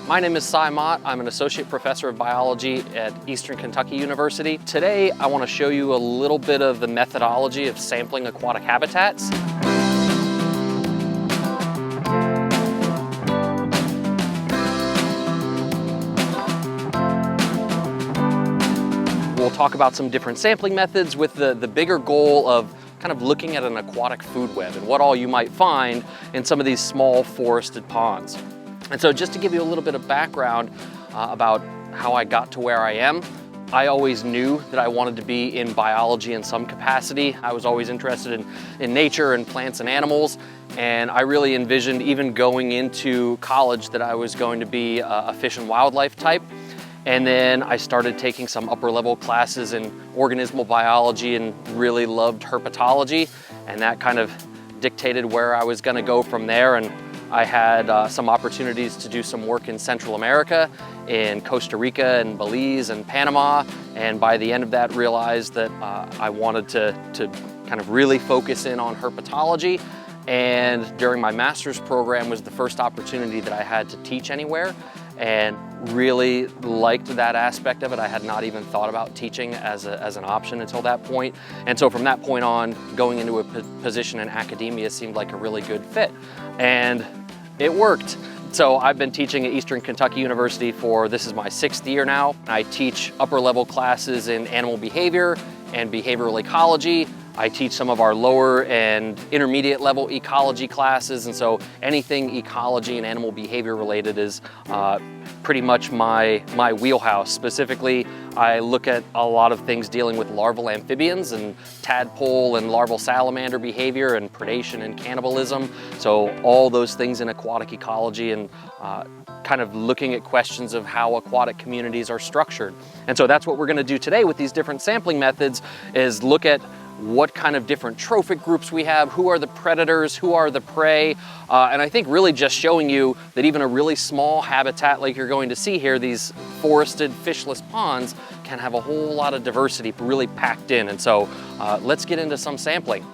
My name is Cy Mott. I'm an associate professor of biology at Eastern Kentucky University. Today, I want to show you a little bit of the methodology of sampling aquatic habitats. We'll talk about some different sampling methods with the bigger goal of kind of looking at an aquatic food web and what all you might find in some of these small forested ponds. And so just to give you a little bit of background about how I got to where I am, I always knew that I wanted to be in biology in some capacity. I was always interested in nature and plants and animals, and I really envisioned even going into college that I was going to be a fish and wildlife type. And then I started taking some upper level classes in organismal biology and really loved herpetology, and that kind of dictated where I was going to go from there. And I had some opportunities to do some work in Central America, in Costa Rica and Belize and Panama, and by the end of that realized that I wanted to kind of really focus in on herpetology. And during my master's program was the first opportunity that I had to teach anywhere, and really liked that aspect of it. I had not even thought about teaching as an option until that point. And so from that point on, going into a position in academia seemed like a really good fit. And it worked. So I've been teaching at Eastern Kentucky University this is my 6th year now. I teach upper level classes in animal behavior and behavioral ecology. I teach some of our lower and intermediate level ecology classes, and so anything ecology and animal behavior related is pretty much my wheelhouse. Specifically, I look at a lot of things dealing with larval amphibians and tadpole and larval salamander behavior and predation and cannibalism. So all those things in aquatic ecology and kind of looking at questions of how aquatic communities are structured. And so that's what we're going to do today with these different sampling methods, is look at what kind of different trophic groups we have, who are the predators, who are the prey, and I think really just showing you that even a really small habitat like you're going to see here, these forested fishless ponds, can have a whole lot of diversity really packed in. And so let's get into some sampling.